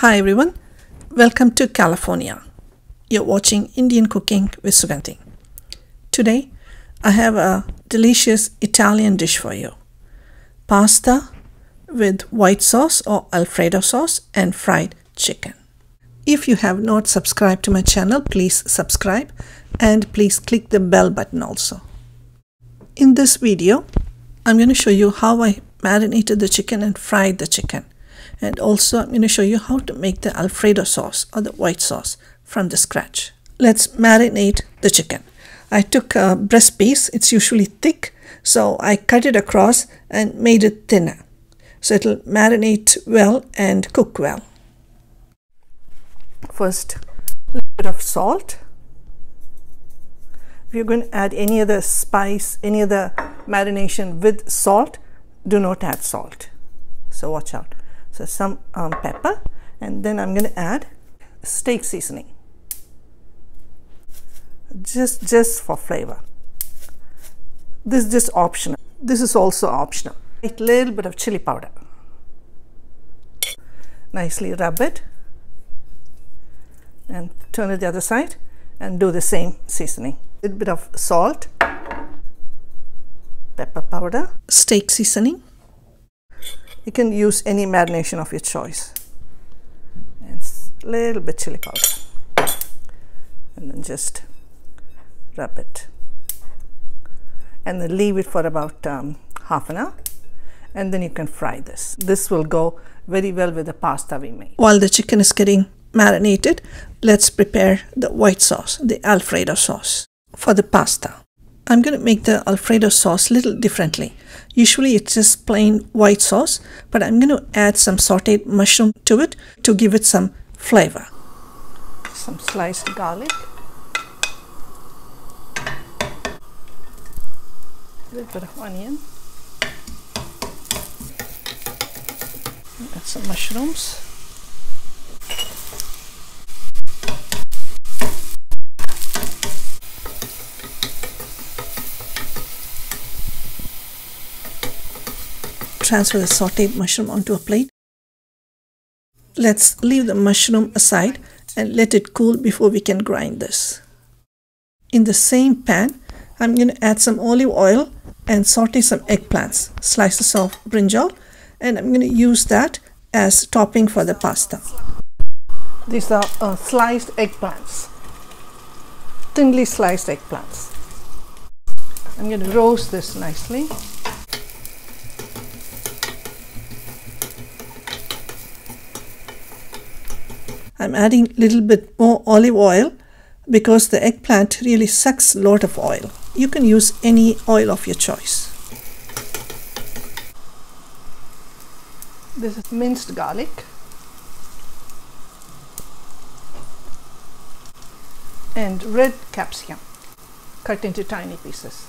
Hi everyone, welcome to California. You're watching Indian Cooking with Suganthi. Today I have a delicious Italian dish for you. Pasta with white sauce or Alfredo sauce and fried chicken. If you have not subscribed to my channel, please subscribe and please click the bell button also. In this video, I'm going to show you how I marinated the chicken and fried the chicken. And also I'm going to show you how to make the Alfredo sauce or the white sauce from the scratch. Let's marinate the chicken. I took a breast piece, it's usually thick, so I cut it across and made it thinner. So it'll marinate well and cook well. First, a little bit of salt. If you're going to add any other spice, any other marination with salt, do not add salt. So watch out. So some pepper, and then I'm going to add steak seasoning, just for flavor. This is just optional. This is also optional. A little bit of chili powder. Nicely rub it and turn it the other side and do the same seasoning. A little bit of salt, pepper powder, steak seasoning. You can use any marination of your choice. And a little bit chili powder. And then just rub it. And then leave it for about half an hour. And then you can fry this. This will go very well with the pasta we made. While the chicken is getting marinated, let's prepare the white sauce, the Alfredo sauce for the pasta. I'm going to make the Alfredo sauce a little differently. Usually it's just plain white sauce, but I'm going to add some sautéed mushroom to it to give it some flavor. Some sliced garlic. A little bit of onion. Add some mushrooms. Transfer the sautéed mushroom onto a plate. Let's leave the mushroom aside and let it cool before we can grind this. In the same pan, I'm going to add some olive oil and sauté some eggplants, slices of brinjal, and I'm going to use that as topping for the pasta. These are sliced eggplants, thinly sliced eggplants. I'm going to roast this nicely. I'm adding a little bit more olive oil because the eggplant really sucks a lot of oil. You can use any oil of your choice. This is minced garlic and red capsicum cut into tiny pieces.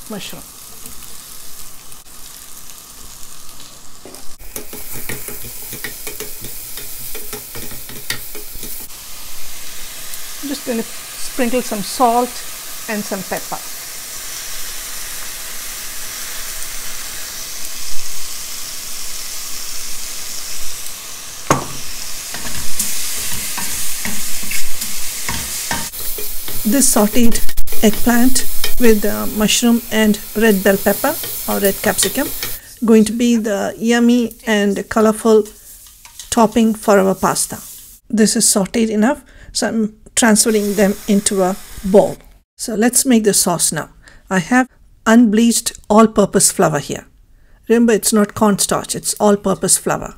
Mushroom. I'm just going to sprinkle some salt and some pepper. This sautéed eggplant with mushroom and red bell pepper or red capsicum going to be the yummy and colorful topping for our pasta. This is sautéed enough, so I'm transferring them into a bowl. So let's make the sauce now. I have unbleached all-purpose flour here. Remember, it's not cornstarch, it's all-purpose flour.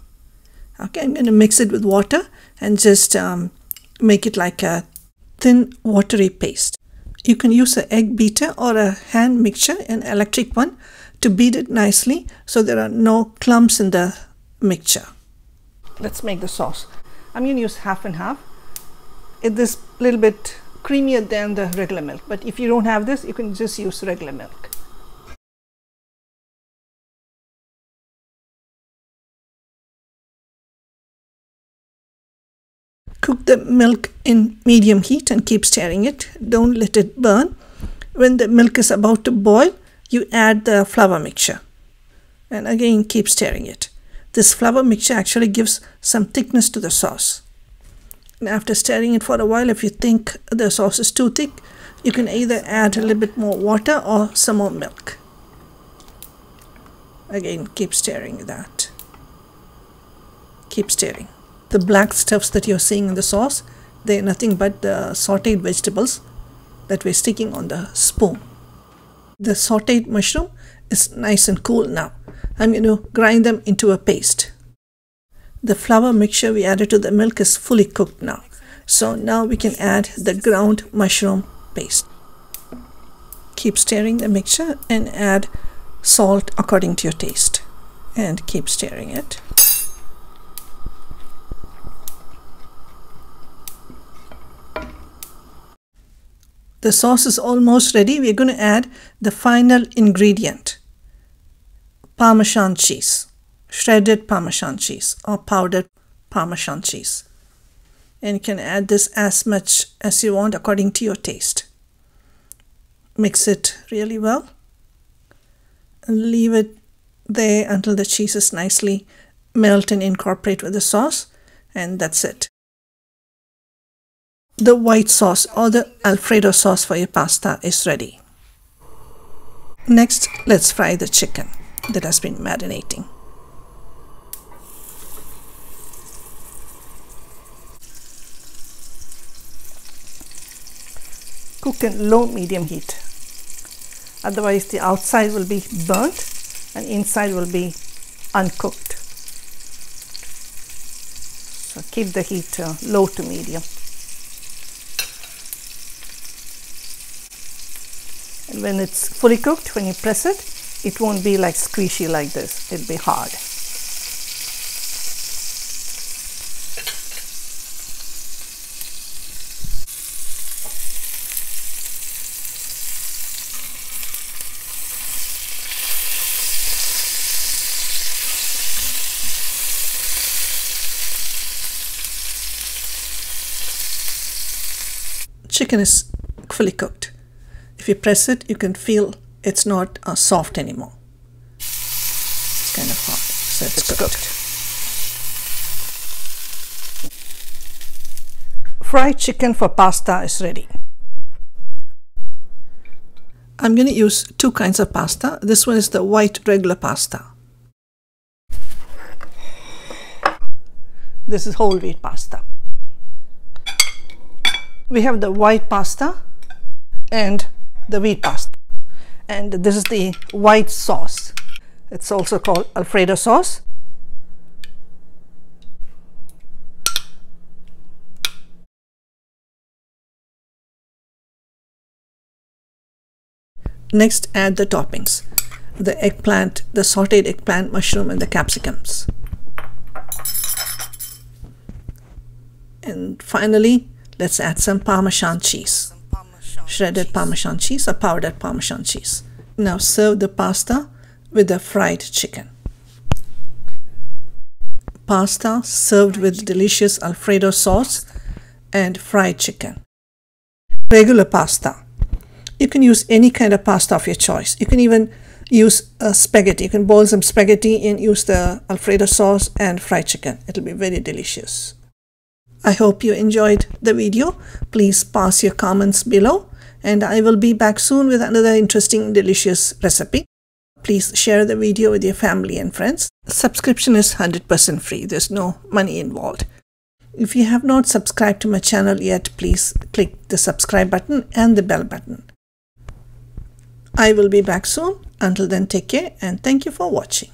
Okay, I'm going to mix it with water and just make it like a thin watery paste. You can use an egg beater or a hand mixture, an electric one, to beat it nicely so there are no clumps in the mixture. Let's make the sauce. I'm going to use half and half. It is a little bit creamier than the regular milk, but if you don't have this, you can just use regular milk. Cook the milk in medium heat and keep stirring it. Don't let it burn. When the milk is about to boil, you add the flour mixture and again keep stirring it. This flour mixture actually gives some thickness to the sauce. And after stirring it for a while, if you think the sauce is too thick, you can either add a little bit more water or some more milk. Again, keep stirring that. Keep stirring. The black stuffs that you're seeing in the sauce, they're nothing but the sauteed vegetables that we're sticking on the spoon. The sauteed mushroom is nice and cool now. I'm going to grind them into a paste. The flour mixture we added to the milk is fully cooked now. So now we can add the ground mushroom paste. Keep stirring the mixture and add salt according to your taste. And keep stirring it. The sauce is almost ready. We're going to add the final ingredient, Parmesan cheese, shredded Parmesan cheese or powdered Parmesan cheese. And you can add this as much as you want according to your taste. Mix it really well and leave it there until the cheese is nicely melt and incorporate with the sauce, and that's it. The white sauce or the Alfredo sauce for your pasta is ready. Next, let's fry the chicken that has been marinating. Cook in low-medium heat. Otherwise, the outside will be burnt and inside will be uncooked. So keep the heat low to medium. And when it's fully cooked, when you press it, it won't be like squishy like this. It'll be hard. Chicken is fully cooked. If you press it, you can feel it's not soft anymore. It's kind of hard, so it's cooked. Fried chicken for pasta is ready. I'm going to use two kinds of pasta. This one is the white regular pasta. This is whole wheat pasta. We have the white pasta and the wheat pasta, and this is the white sauce. It's also called Alfredo sauce. Next, add the toppings, the eggplant, the sauteed eggplant, mushroom, and the capsicums. And finally, let's add some Parmesan cheese. Shredded Parmesan cheese or powdered Parmesan cheese. Now serve the pasta with the fried chicken. Pasta served with delicious Alfredo sauce and fried chicken. Regular pasta. You can use any kind of pasta of your choice. You can even use spaghetti. You can boil some spaghetti and use the Alfredo sauce and fried chicken. It'll be very delicious. I hope you enjoyed the video. Please pass your comments below, and I will be back soon with another interesting, delicious recipe. Please share the video with your family and friends. Subscription is 100% free. There's no money involved. If you have not subscribed to my channel yet, please click the subscribe button and the bell button. I will be back soon. Until then, take care and thank you for watching.